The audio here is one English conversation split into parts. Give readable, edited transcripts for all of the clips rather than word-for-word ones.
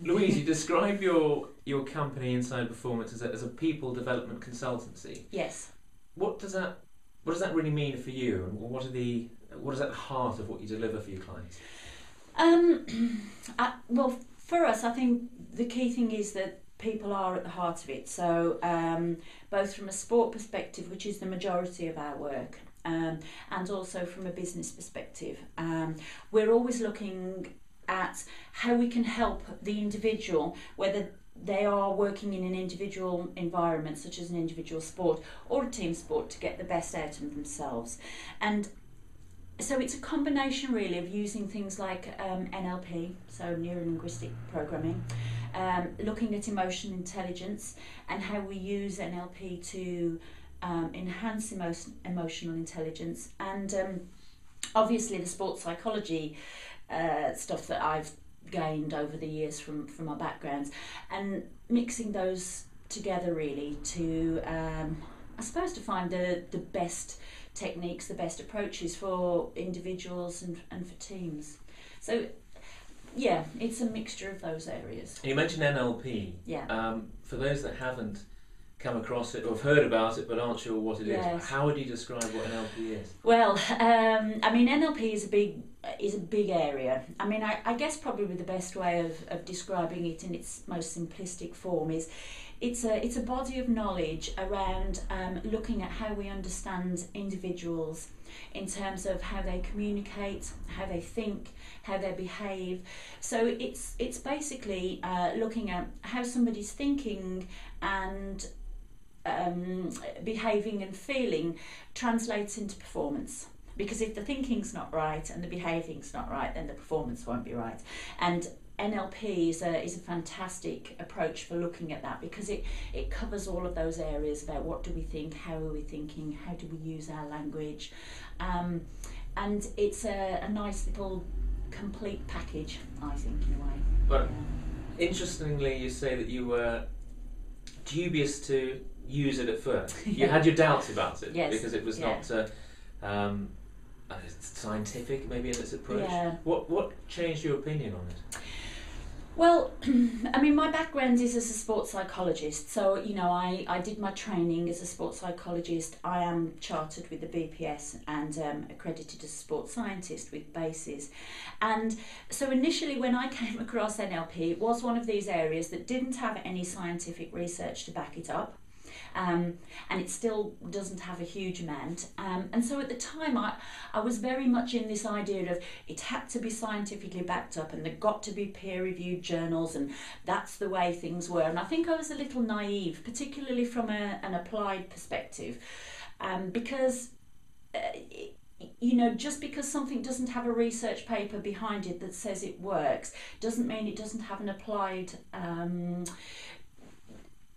Louise, you describe your company Inside Performance as a people development consultancy. Yes. What does that really mean for you, and what is at the heart of what you deliver for your clients? Well, for us, I think the key thing is that people are at the heart of it. So both from a sport perspective, which is the majority of our work, and also from a business perspective, we're always looking at how we can help the individual, whether they are working in an individual environment such as an individual sport or a team sport, to get the best out of themselves. And so it's a combination really of using things like NLP, so Neuro-linguistic programming, looking at emotional intelligence and how we use NLP to enhance emotional intelligence, and obviously the sports psychology stuff that I've gained over the years from my backgrounds, and mixing those together really to I suppose to find the best techniques, the best approaches for individuals and for teams. So yeah, it's a mixture of those areas. You mentioned NLP. Yeah. For those that haven't come across it or have heard about it but aren't sure what it Yes. is, how would you describe what NLP is? Well, I mean, NLP is a big area. I mean, I guess probably the best way of describing it in its most simplistic form is it's a body of knowledge around looking at how we understand individuals in terms of how they communicate, how they think, how they behave. So it's basically looking at how somebody's thinking and behaving and feeling translates into performance. Because if the thinking's not right and the behaving's not right, then the performance won't be right. And NLP is a fantastic approach for looking at that, because it covers all of those areas about what do we think, how are we thinking, how do we use our language, and it's a nice little complete package, I think, in a way. But interestingly, you say that you were dubious to use it at first. You had your doubts about it. Yes. Because it was not scientific, maybe, in its approach. Yeah. What changed your opinion on it? Well, I mean, my background is as a sports psychologist, so I did my training as a sports psychologist. I am chartered with the BPS and accredited as a sports scientist with BASES. And so initially when I came across NLP, it was one of these areas that didn't have any scientific research to back it up. And it still doesn't have a huge amount. And so at the time I was very much in this idea of it had to be scientifically backed up and there got to be peer-reviewed journals, and that's the way things were. And I think I was a little naive, particularly from an applied perspective, because just because something doesn't have a research paper behind it that says it works doesn't mean it doesn't have an applied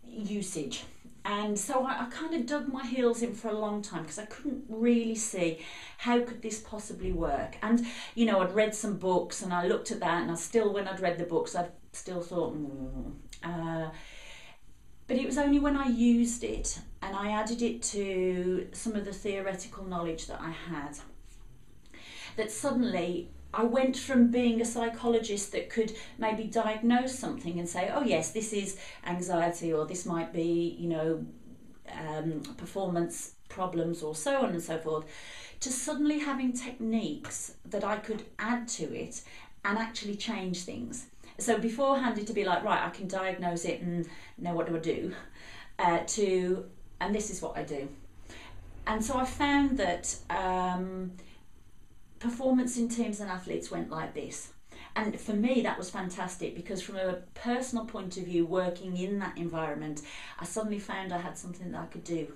usage. And so I kind of dug my heels in for a long time because I couldn't really see how could this possibly work. And I'd read some books and I looked at that, and when I'd read the books I still thought but it was only when I used it and I added it to some of the theoretical knowledge that I had that suddenly I went from being a psychologist that could maybe diagnose something and say, oh yes, this is anxiety, or this might be, performance problems, or so on and so forth, to suddenly having techniques that I could add to it and actually change things. So beforehand it'd be like, right, I can diagnose it and now what do I do? And this is what I do. And so I found that performance in teams and athletes went like this. And for me that was fantastic, because from a personal point of view, working in that environment, I suddenly found I had something that I could do,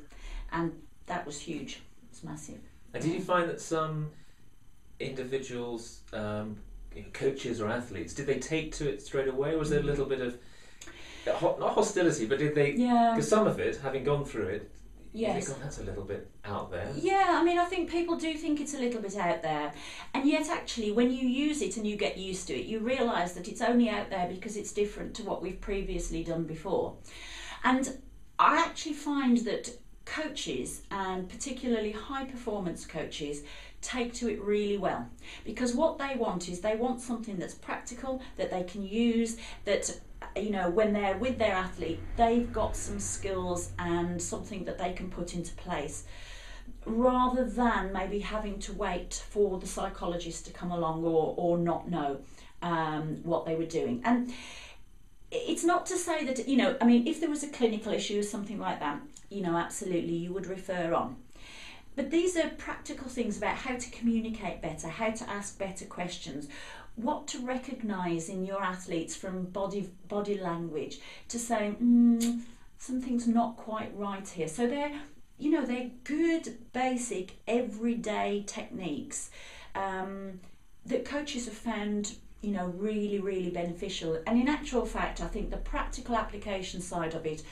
and that was huge. It's massive. And did you find that some individuals, coaches or athletes, did they take to it straight away, or was there a little bit of not hostility, but did they? Yeah. Because some of it, having gone through it, yes. You think, oh, that's a little bit out there. Yeah, I mean, I think people do think it's a little bit out there, and yet actually when you use it and you get used to it, you realise that it's only out there because it's different to what we've previously done before. And I actually find that coaches, and particularly high performance coaches, take to it really well, because what they want is they want something that's practical, that they can use, that when they're with their athlete, they've got some skills and something that they can put into place, rather than maybe having to wait for the psychologist to come along or not know what they were doing. And it's not to say that, if there was a clinical issue or something like that, absolutely you would refer on. But these are practical things about how to communicate better, how to ask better questions, what to recognise in your athletes from body language to say, something's not quite right here. So they're good, basic, everyday techniques that coaches have found, really, really beneficial. And in actual fact, I think the practical application side of it,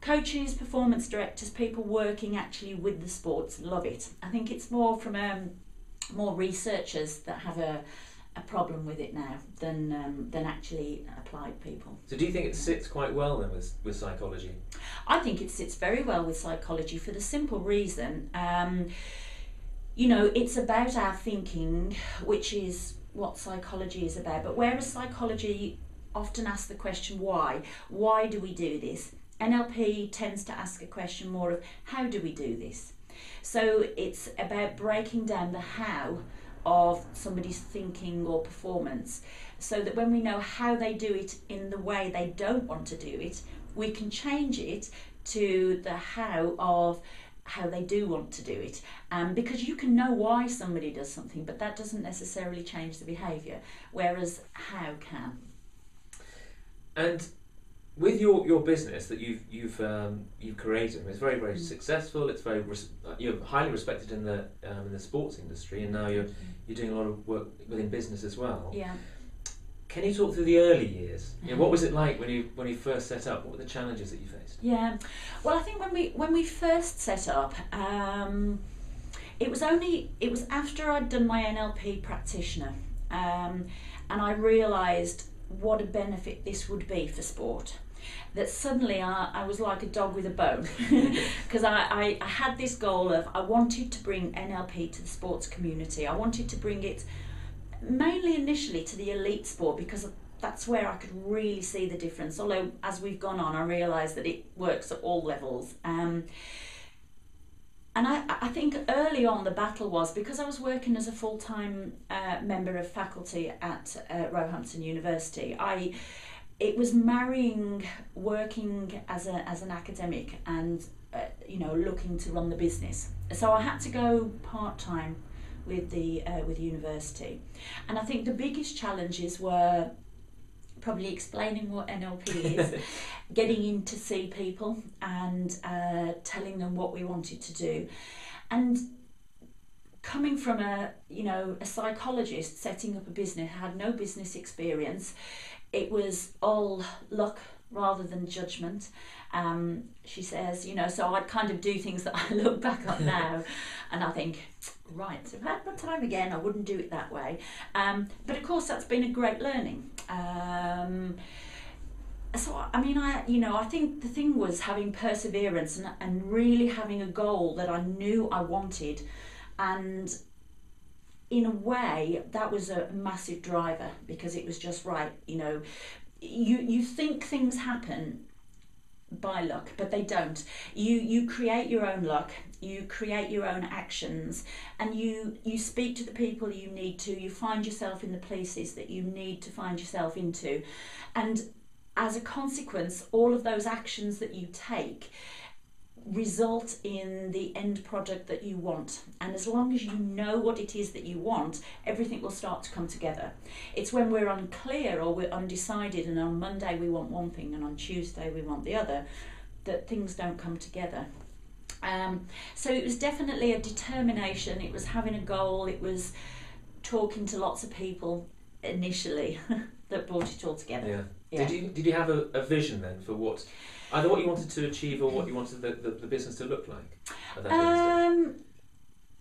coaches, performance directors, people working actually with the sports love it. I think it's more from more researchers that have a problem with it now than actually applied people. So do you think it sits quite well then with psychology? I think it sits very well with psychology for the simple reason, it's about our thinking, which is what psychology is about. But whereas psychology often asks the question why do we do this, NLP tends to ask a question more of how do we do this. So it's about breaking down the how of somebody's thinking or performance, so that when we know how they do it in the way they don't want to do it, we can change it to the how of how they do want to do it. Because you can know why somebody does something, but that doesn't necessarily change the behaviour, whereas how can. And with your business that you've created, it's very, very successful. It's you're highly respected in the sports industry, and now you're doing a lot of work within business as well. Yeah. Can you talk through the early years? What was it like when you first set up? What were the challenges that you faced? Yeah. Well, I think when we first set up, it was after I'd done my NLP practitioner, and I realised what a benefit this would be for sport. That suddenly I was like a dog with a bone, because I had this goal of I wanted to bring NLP to the sports community. I wanted to bring it mainly initially to the elite sport, because that's where I could really see the difference. Although as we've gone on, I realised that it works at all levels. And I think early on the battle was, because I was working as a full-time member of faculty at Roehampton University, it was marrying working as an academic and looking to run the business. So I had to go part-time with the university, and I think the biggest challenges were probably explaining what NLP is, getting in to see people and telling them what we wanted to do, and coming from a psychologist setting up a business, had no business experience. It was all luck rather than judgment. She says, so I'd kind of do things that I look back on now and I think, right, if I had my time again, I wouldn't do it that way. But of course, that's been a great learning. So, I think the thing was having perseverance and really having a goal that I knew I wanted. And in a way, that was a massive driver, because it was just right. You think things happen by luck, but they don't. You create your own luck, you create your own actions, and you speak to the people you need to, you find yourself in the places that you need to find yourself into, and as a consequence, all of those actions that you take result in the end product that you want. And as long as you know what it is that you want, everything will start to come together. It's when we're unclear or we're undecided, and on Monday we want one thing and on Tuesday we want the other, that things don't come together. So it was definitely a determination, it was having a goal, it was talking to lots of people initially that brought it all together. Yeah. Did you have a vision then for what, either what you wanted to achieve or what you wanted the business to look like at that stage?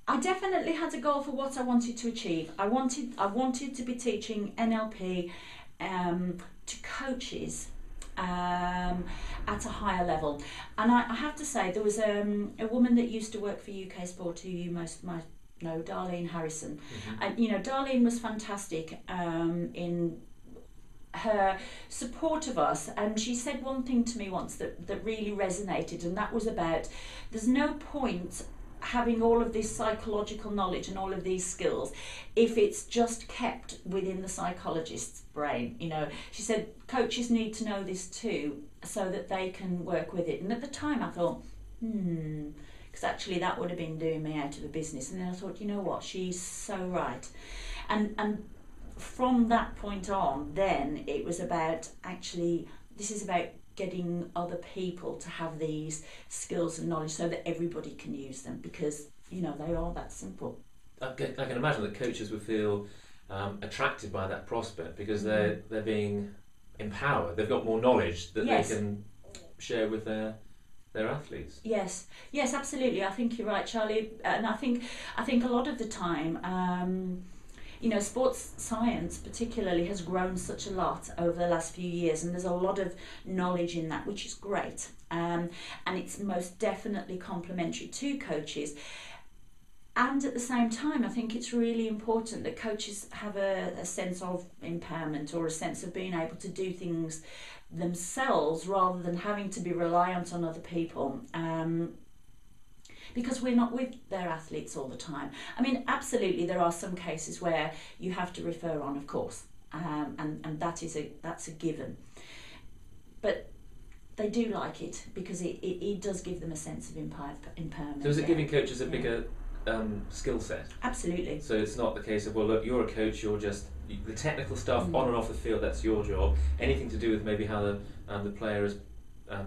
I definitely had a goal for what I wanted to achieve. I wanted to be teaching NLP to coaches at a higher level. And I have to say, there was a woman that used to work for UK Sport who you most might Darlene Harrison. Mm-hmm. And Darlene was fantastic in her support of us, and she said one thing to me once that really resonated, and that was about there's no point having all of this psychological knowledge and all of these skills if it's just kept within the psychologist's brain. She said coaches need to know this too so that they can work with it. And at the time I thought because actually that would have been doing me out of a business. And then I thought, you know what, she's so right. And from that point on, then it was about this is about getting other people to have these skills and knowledge so that everybody can use them, because they are that simple. I can imagine that coaches would feel attracted by that prospect because they're being empowered. They've got more knowledge that they can share with their athletes. Yes, absolutely. I think you're right, Charlie. And I think a lot of the time, sports science particularly has grown such a lot over the last few years, and there's a lot of knowledge in that, which is great. And it's most definitely complementary to coaches. And at the same time, I think it's really important that coaches have a sense of empowerment, or a sense of being able to do things themselves rather than having to be reliant on other people. Because we're not with their athletes all the time. I mean, absolutely, there are some cases where you have to refer on, of course, and that's a given. But they do like it because it does give them a sense of empowerment. So is it giving coaches a bigger skill set? Absolutely. So it's not the case of, well, look, you're a coach, you're just the technical stuff on and off the field, that's your job. Anything to do with maybe how the player is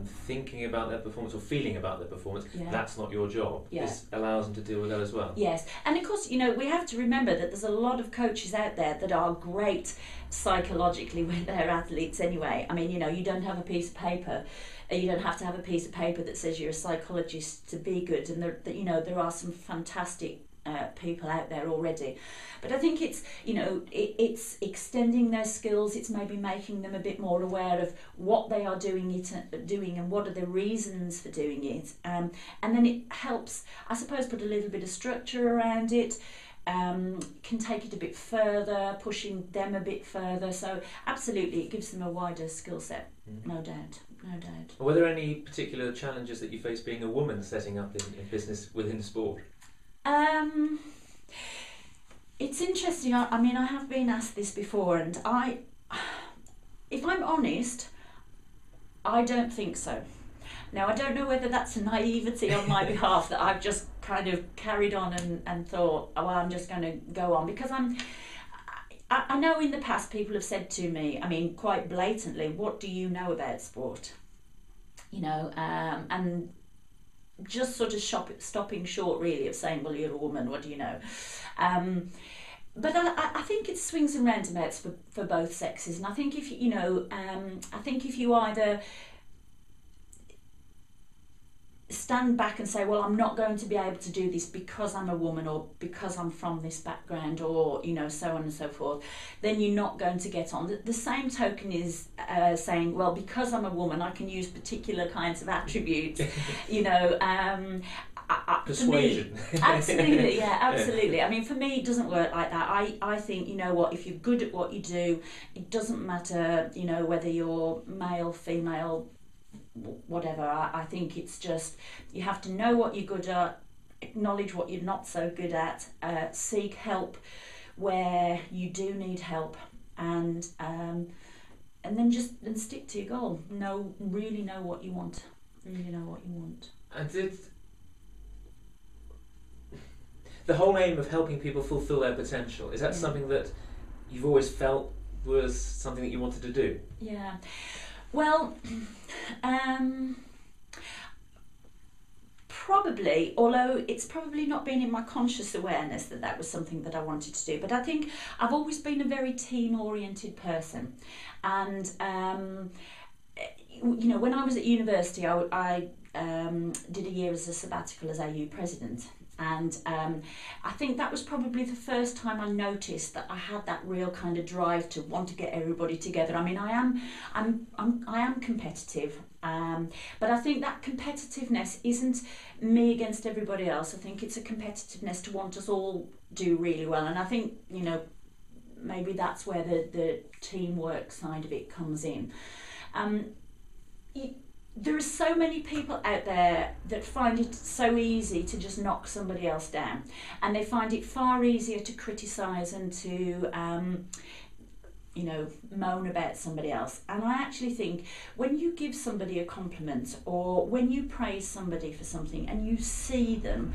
thinking about their performance or feeling about their performance, that's not your job. This allows them to deal with that as well. Yes, and of course, we have to remember that there's a lot of coaches out there that are great psychologically with their athletes anyway. I mean, you don't have a piece of paper, you don't have to have a piece of paper that says you're a psychologist to be good, and there are some fantastic people out there already. But I think it's it's extending their skills. It's maybe making them a bit more aware of what they are doing and what are the reasons for doing it. And then it helps, I suppose, put a little bit of structure around it. Can take it a bit further, pushing them a bit further. So absolutely, it gives them a wider skill set. No doubt. Were there any particular challenges that you faced being a woman setting up in business within sport? It's interesting. I mean, I have been asked this before, and if I'm honest, I don't think so. Now, I don't know whether that's a naivety on my behalf that I've just kind of carried on and thought, oh, well, I'm just going to go on, because I know in the past people have said to me, I mean, quite blatantly, what do you know about sport? And just sort of stopping short really of saying, well, you're a woman, what do you know? But I think it swings and roundabouts for both sexes, and I think if you either stand back and say, well, I'm not going to be able to do this because I'm a woman, or because I'm from this background, or so on and so forth, then you're not going to get on. The same token is saying, well, because I'm a woman, I can use particular kinds of attributes. Persuasion. For me, absolutely, absolutely. Yeah. I mean, for me, it doesn't work like that. I think, if you're good at what you do, it doesn't matter, whether you're male, female, whatever. I think it's just, you have to know what you're good at, acknowledge what you're not so good at, seek help where you do need help, and then stick to your goal. Really know what you want. And did the whole aim of helping people fulfill their potential, is that something that you've always felt was something that you wanted to do? Yeah. Well, probably, although it's probably not been in my conscious awareness that was something that I wanted to do. But I think I've always been a very team-oriented person. And, when I was at university, I did a year as a sabbatical as AU president. And I think that was probably the first time I noticed that I had that real kind of drive to want to get everybody together. I mean, I am competitive, but I think that competitiveness isn't me against everybody else. I think it's a competitiveness to want us all do really well. And I think, you know, maybe that's where the teamwork side of it comes in. There are so many people out there that find it so easy to just knock somebody else down, and they find it far easier to criticise and to you know, moan about somebody else. And I actually think when you give somebody a compliment, or when you praise somebody for something and you see them,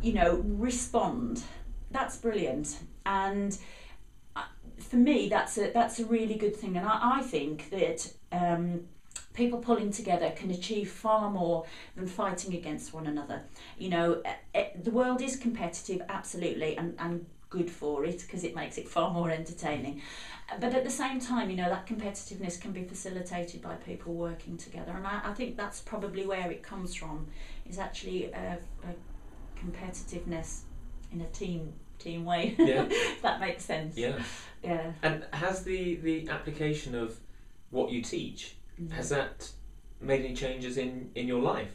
you know, respond, that's brilliant. And for me, that's a really good thing. And I think that people pulling together can achieve far more than fighting against one another. You know, the world is competitive, absolutely, and good for it, because it makes it far more entertaining. But at the same time, you know, that competitiveness can be facilitated by people working together. And I think that's probably where it comes from, is actually a competitiveness in a team way. Yeah. If that makes sense. Yeah. Yeah. And has the application of what you teach, has that made any changes in your life?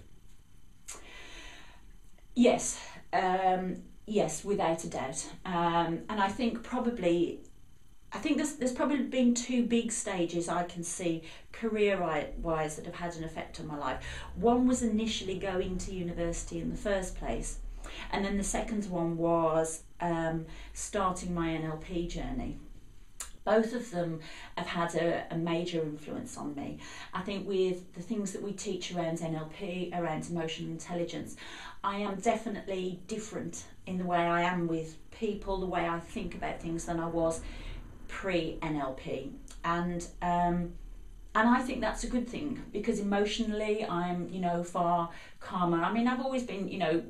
Yes, yes, without a doubt. And I think there's probably been two big stages I can see career-wise that have had an effect on my life. One was initially going to university in the first place, and then the second one was starting my NLP journey. Both of them have had a major influence on me. I think with the things that we teach around NLP, around emotional intelligence, I am definitely different in the way I am with people, the way I think about things, than I was pre-NLP. And I think that's a good thing, because emotionally I'm, you know, far calmer. I mean, I've always been, you know,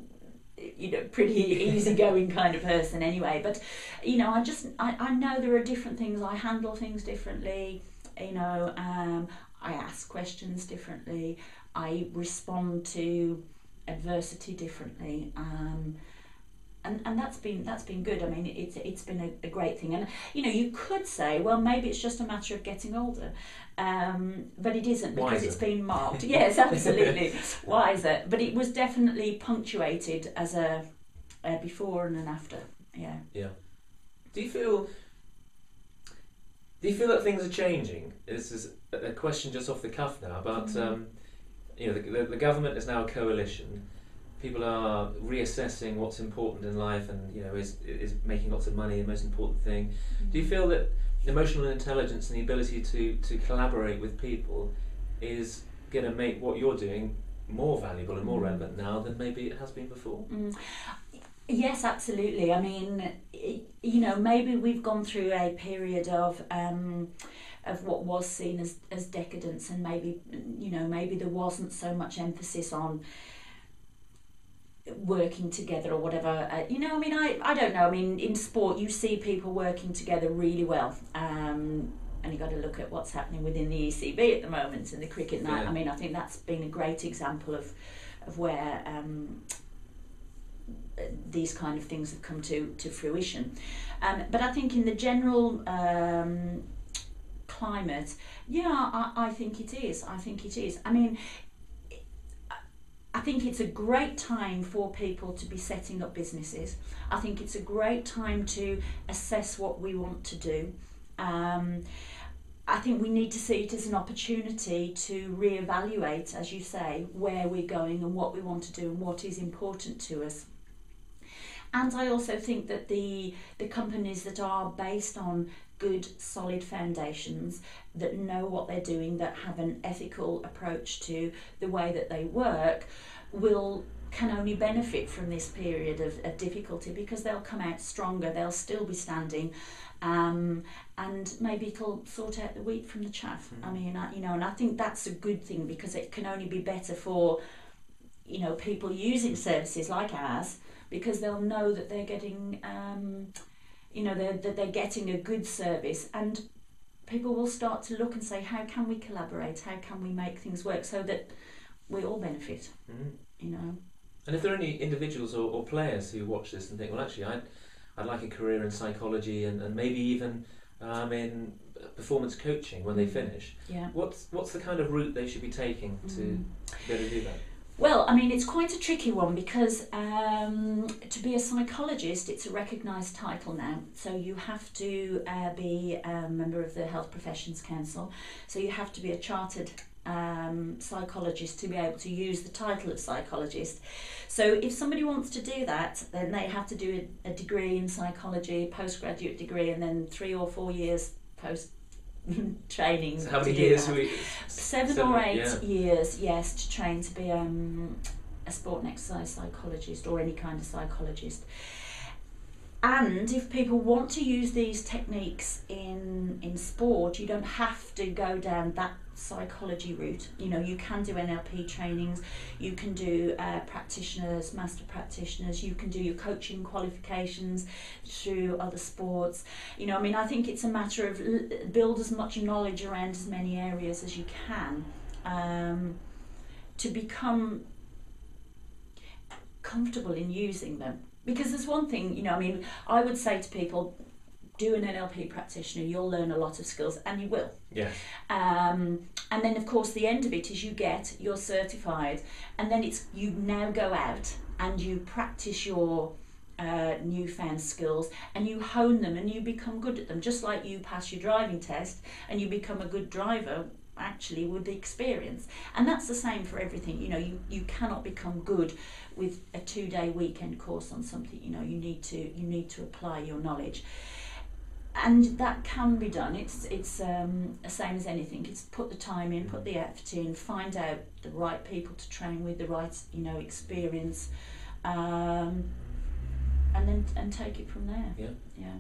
pretty easygoing kind of person anyway, but you know, I know there are different things. I handle things differently, you know. I ask questions differently, I respond to adversity differently, and that's been good. I mean, it's been a great thing. And you know, you could say, well, maybe it's just a matter of getting older, but it isn't, because wiser. It's been marked. Yes, absolutely, wiser. But it was definitely punctuated as a before and an after. Yeah. Yeah. Do you feel that things are changing? This is a question just off the cuff now about you know, the government is now a coalition. People are reassessing what's important in life, and you know, is making lots of money the most important thing. Do you feel that emotional intelligence and the ability to collaborate with people is going to make what you're doing more valuable and more relevant now than maybe it has been before? Yes, absolutely. I mean, you know, maybe we've gone through a period of what was seen as decadence, and maybe, you know, maybe there wasn't so much emphasis on working together or whatever. You know, I mean, I don't know. I mean, in sport, you see people working together really well. And you've got to look at what's happening within the ECB at the moment in the cricket night. Yeah. I mean, I think that's been a great example of where these kind of things have come to fruition. But I think in the general climate, yeah, I think it is. I think it is. I mean, I think it's a great time for people to be setting up businesses. I think it's a great time to assess what we want to do. I think we need to see it as an opportunity to reevaluate, as you say, where we're going and what we want to do and what is important to us. And I also think that the companies that are based on good, solid foundations, that know what they're doing, that have an ethical approach to the way that they work, can only benefit from this period of difficulty, because they'll come out stronger, they'll still be standing, and maybe it'll sort out the wheat from the chaff. I mean, you know, and I think that's a good thing, because it can only be better for, you know, people using services like ours, because they'll know that they're getting, you know, that they're getting a good service, and people will start to look and say, how can we collaborate? How can we make things work so that we all benefit? You know. And if there are any individuals or players who watch this and think, well, actually, I'd like a career in psychology and maybe even in performance coaching when they finish. Yeah. What's the kind of route they should be taking to be able to do that? Well, I mean, it's quite a tricky one because to be a psychologist, it's a recognised title now. So you have to be a member of the Health Professions Council. So you have to be a chartered psychologist to be able to use the title of psychologist. So if somebody wants to do that, then they have to do a degree in psychology, postgraduate degree, and then 3 or 4 years post training. So how many years are we? 7 or 8 years, yes, to train to be a sport and exercise psychologist or any kind of psychologist. And if people want to use these techniques in sport, you don't have to go down that psychology route. You know, you can do NLP trainings, you can do practitioners, master practitioners, you can do your coaching qualifications through other sports. You know, I mean, I think it's a matter of build as much knowledge around as many areas as you can to become comfortable in using them. Because there's one thing, you know, I mean, I would say to people, do an NLP practitioner, you'll learn a lot of skills, and you will. Yeah. And then, of course, the end of it is you're certified, and then it's you now go out and you practice your newfound skills, and you hone them, and you become good at them, just like you pass your driving test, and you become a good driver actually with the experience. And that's the same for everything. You know, you cannot become good with a 2-day weekend course on something. You know, you need to apply your knowledge, and that can be done. It's the same as anything. It's put the time in, put the effort in, find out the right people to train with, the right, you know, experience, and then take it from there. Yeah.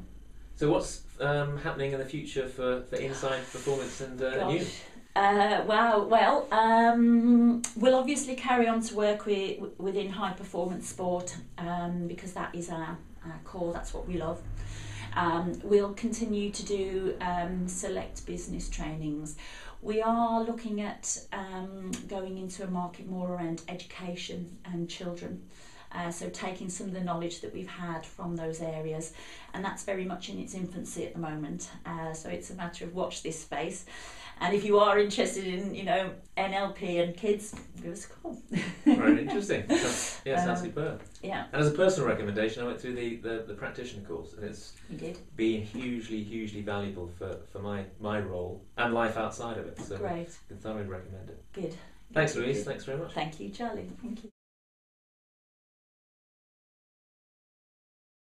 So what's happening in the future for Inside Performance and you? We'll obviously carry on to work within high performance sport because that is our core, that's what we love. We'll continue to do select business trainings. We are looking at going into a market more around education and children. So taking some of the knowledge that we've had from those areas, and that's very much in its infancy at the moment. So it's a matter of watch this space. And if you are interested in, you know, NLP and kids, give us a call. Very interesting. Yeah, sounds superb. Yeah. And as a personal recommendation, I went through the practitioner course, and it's been hugely valuable for my role and life outside of it. So great. I can thoroughly recommend it. Good. Thanks, Louise. Thanks very much. Thank you, Charlie. Thank you.